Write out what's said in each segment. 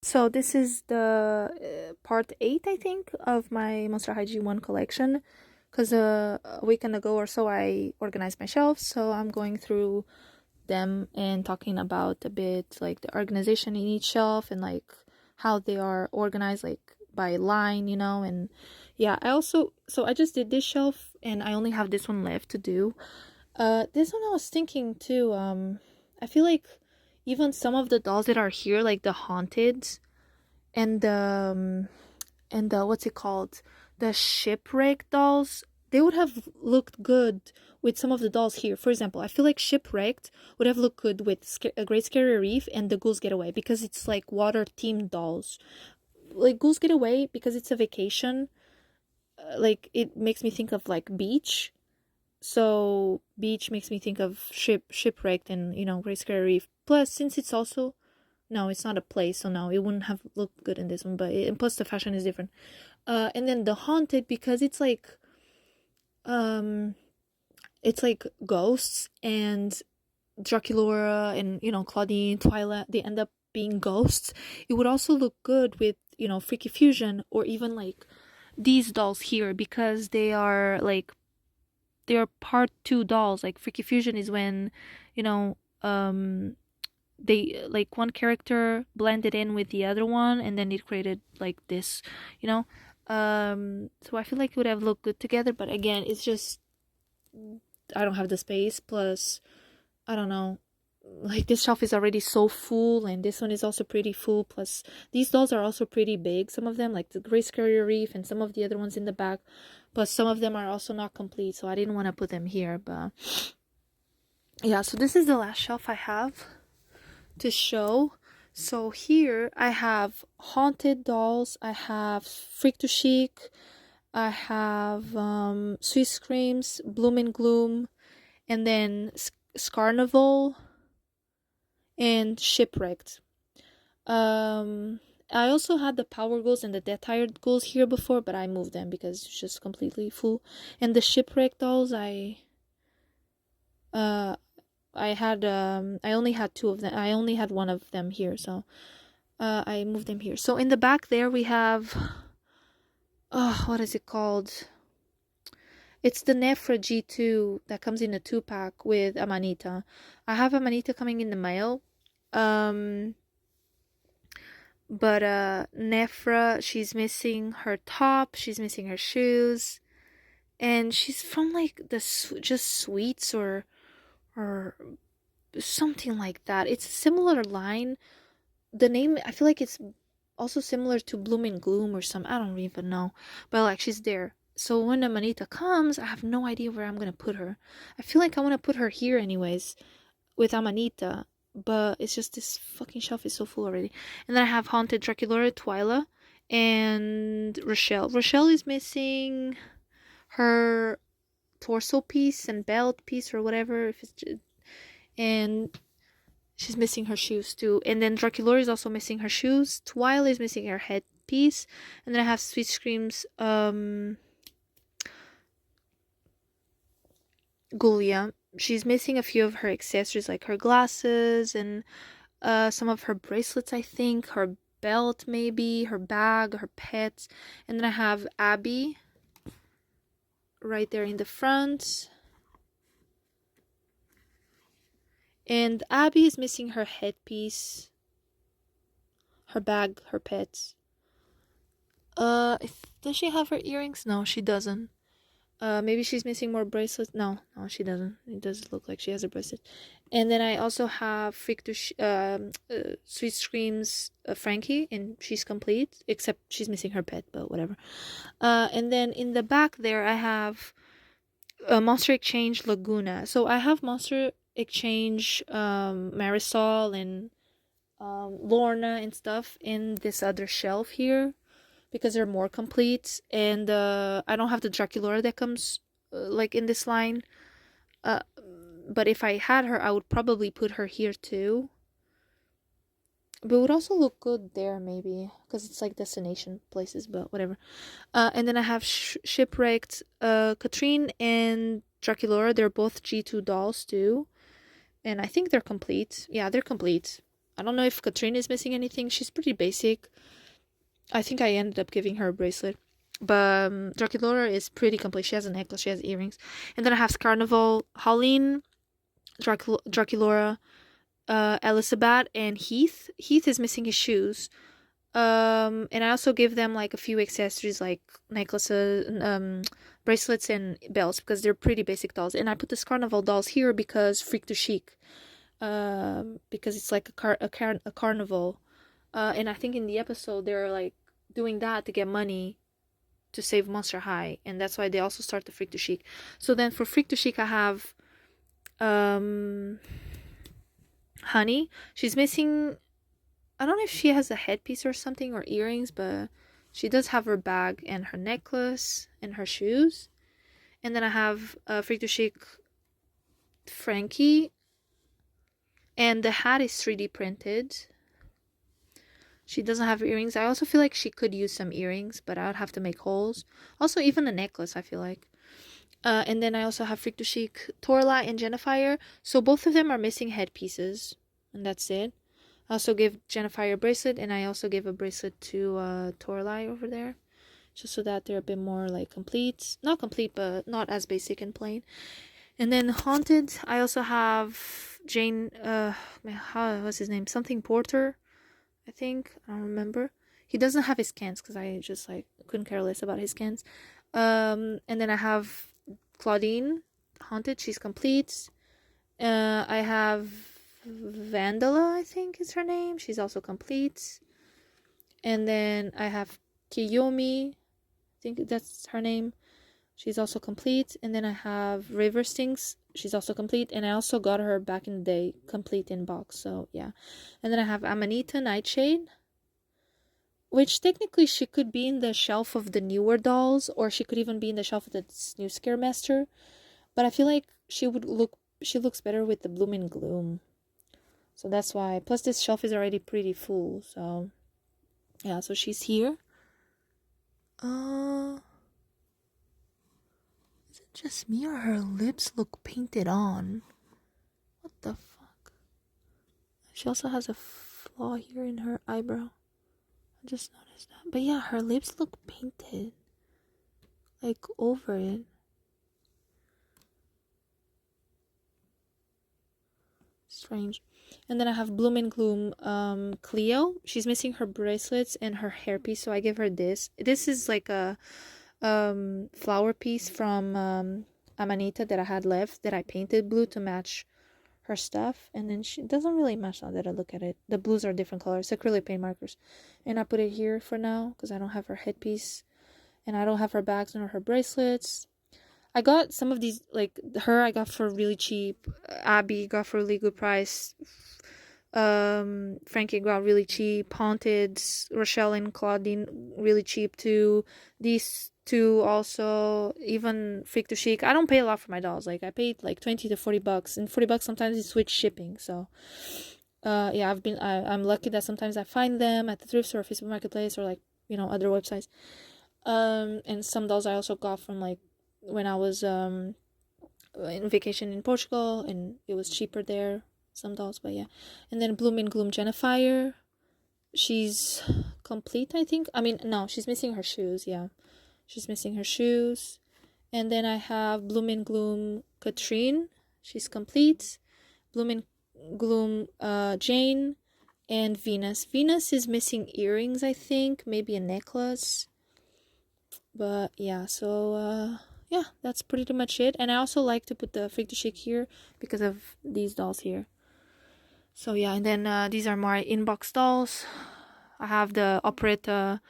So this is the part 8, I think, of my Monster High G1 collection. Because a weekend ago or so, I organized my shelves. So I'm going through them and talking about a bit like the organization in each shelf and like how they are organized, like by line, and yeah, I just did this shelf and I only have this one left to do. This one I was thinking too. I feel like even some of the dolls that are here, like the haunted and the what's it called, the shipwreck dolls, they would have looked good with some of the dolls here. For example, I feel like shipwrecked would have looked good with a Great Scary Reef and the Ghouls Get Away because it's like water themed dolls. Like Ghouls Get Away because it's a vacation. Like it makes me think of like beach, so beach makes me think of shipwrecked and Great Scary Reef. Plus, since it's also, no, it's not a place, so no, it wouldn't have looked good in this one. But and plus the fashion is different. And then the haunted because um it's like ghosts and Draculaura and Claudine, Twilight. They end up being ghosts. It would also look good with Freaky Fusion or even like these dolls here because they are part 2 dolls. Like Freaky Fusion is when you know they like one character blended in with the other one and then it created like this you know so I feel like it would have looked good together, but again, it's just I don't have the space. Plus, I don't know, like this shelf is already so full and this one is also pretty full. Plus these dolls are also pretty big, some of them, like the Gray Scarier Reef and some of the other ones in the back. Plus some of them are also not complete, so I didn't want to put them here. But yeah, so this is the last shelf I have to show. So here I have haunted dolls, I have Freak to Chic, I have Sweet Screams, Bloom and Gloom, and then Scarnival and Shipwrecked. I also had the Power Ghouls and the Death Tired Ghouls here before, but I moved them because it's just completely full. And the Shipwrecked dolls, uh I only had 2 of them. I only had 1 of them here, so I moved them here. So in the back there we have what is it called? It's the Nefra G2 that comes in a 2-pack with Amanita. I have Amanita coming in the mail. But Nefra, she's missing her top, she's missing her shoes, and she's from like the just sweets or something like that. It's a similar line. The name, I feel like it's also similar to Bloom and Gloom or some, I don't even know. But like she's there. So when Amanita comes, I have no idea where I'm gonna put her. I feel like I want to put her here anyways with Amanita, but it's just this fucking shelf is so full already. And then I have Haunted Draculaura, Twyla, and Rochelle. Rochelle is missing her torso piece and belt piece or whatever, if it's just, and she's missing her shoes too. And then Draculaura is also missing her shoes. Twyla is missing her head piece. And then I have Sweet Scream's Gulia. She's missing a few of her accessories like her glasses and some of her bracelets, I think, her belt maybe, her bag, her pets. And then I have Abby right there in the front. And Abby is missing her headpiece, her bag, her pets. Does she have her earrings? No, she doesn't. Maybe she's missing more bracelets. No, she doesn't. It doesn't look like she has a bracelet. And then I also have Sweet Screams Frankie, and she's complete, except she's missing her pet, but whatever. And then in the back there, I have Monster Exchange Laguna. So I have Monster Exchange Marisol and Lorna and stuff in this other shelf here, because they're more complete, and I don't have the Draculaura that comes like in this line. But if I had her, I would probably put her here too. But it would also look good there maybe, because it's like destination places, but whatever. And then I have Shipwrecked Katrine and Draculaura. They're both G2 dolls too. And I think they're complete. Yeah, they're complete. I don't know if Katrina is missing anything. She's pretty basic. I think I ended up giving her a bracelet. But Draculaura is pretty complete. She has a necklace, she has earrings. And then I have Carnival, Holleen, Draculaura, Elizabeth, and Heath. Heath is missing his shoes. And I also give them like a few accessories like necklaces, bracelets, and belts because they're pretty basic dolls. And I put the Carnival dolls here because freak to chic. Because it's like a carnival. And I think in the episode they're like doing that to get money to save Monster High, and that's why they also start the freak to chic. So then for freak to chic, I have Honey. She's missing. I don't know if she has a headpiece or something or earrings, but she does have her bag and her necklace and her shoes. And then I have freak to chic Frankie, and the hat is 3D printed. She doesn't have earrings. I also feel like she could use some earrings, but I would have to make holes. Also, even a necklace, I feel like. And then I also have Freak to Chic, Torla, and Jennifer. So both of them are missing headpieces, and that's it. I also give Jennifer a bracelet, and I also give a bracelet to Torla over there, just so that they're a bit more like complete. Not complete, but not as basic and plain. And then Haunted, I also have Jane. What's his name? Something Porter, I think. I don't remember. He doesn't have his scans because I just like couldn't care less about his scans. And then I have Claudine, Haunted. She's complete. I have Vandala, I think is her name. She's also complete. And then I have Kiyomi. I think that's her name. She's also complete. And then I have River Stings. She's also complete. And I also got her back in the day, complete in box. So, yeah. And then I have Amanita Nightshade, which technically she could be in the shelf of the newer dolls, or she could even be in the shelf of the new Scaremaster. But I feel like she looks better with the Bloom and Gloom. So that's why. Plus, this shelf is already pretty full. So, yeah. So she's here. Is it just me or her lips look painted on? What the fuck? She also has a flaw here in her eyebrow. I just noticed that. But yeah, her lips look painted. Like, over it. Strange. And then I have Bloom and Gloom Cleo. She's missing her bracelets and her hairpiece, so I give her this. This is like a flower piece from Amanita that I had left that I painted blue to match her stuff, and then she doesn't really match now that I look at it. The blues are different colors, acrylic paint markers, and I put it here for now because I don't have her headpiece and I don't have her bags nor her bracelets. I got some of these, like her I got for really cheap, Abby got for a really good price, Frankie got really cheap, Haunted, Rochelle and Claudine really cheap too. These two also, even Freak to Chic. I don't pay a lot for my dolls. Like I paid like $20 to $40, and $40 sometimes you switch shipping. So, yeah, I'm lucky that sometimes I find them at the thrift store, or Facebook Marketplace, or like other websites. And some dolls I also got from like when I was in vacation in Portugal, and it was cheaper there. Some dolls, but yeah. And then Bloom and Gloom Jennifer. She's complete, I think. I mean, no, she's missing her shoes. Yeah, she's missing her shoes. And then I have Bloom and Gloom Katrine. She's complete. Bloom and Gloom Jane. And Venus. Venus is missing earrings, I think. Maybe a necklace. But yeah, so yeah, that's pretty much it. And I also like to put the Freak to Chic here because of these dolls here. So yeah, and then these are my inbox dolls. I have the operetta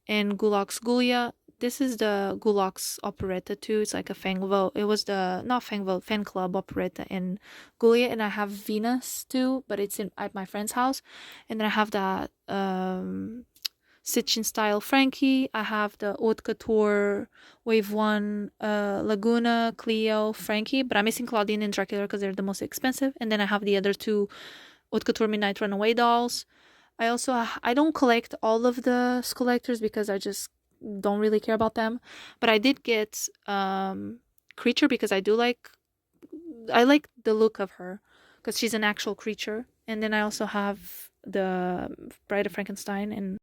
and Gulak's Gulia. This is the Gulak's operetta too. It's like a Fangvo. It was the not Fangvo fan club operetta in Gulia, and I have Venus too, but it's at my friend's house. And then I have that Sitchin style Frankie. I have the Haute Couture Wave 1 Laguna Cleo Frankie, but I'm missing Claudine and Dracula because they're the most expensive. And then I have the other two Haute Couture Midnight Runaway dolls. I don't collect all of the collectors because I just don't really care about them. But I did get Creature because I like the look of her because she's an actual creature. And then I also have the Bride of Frankenstein, and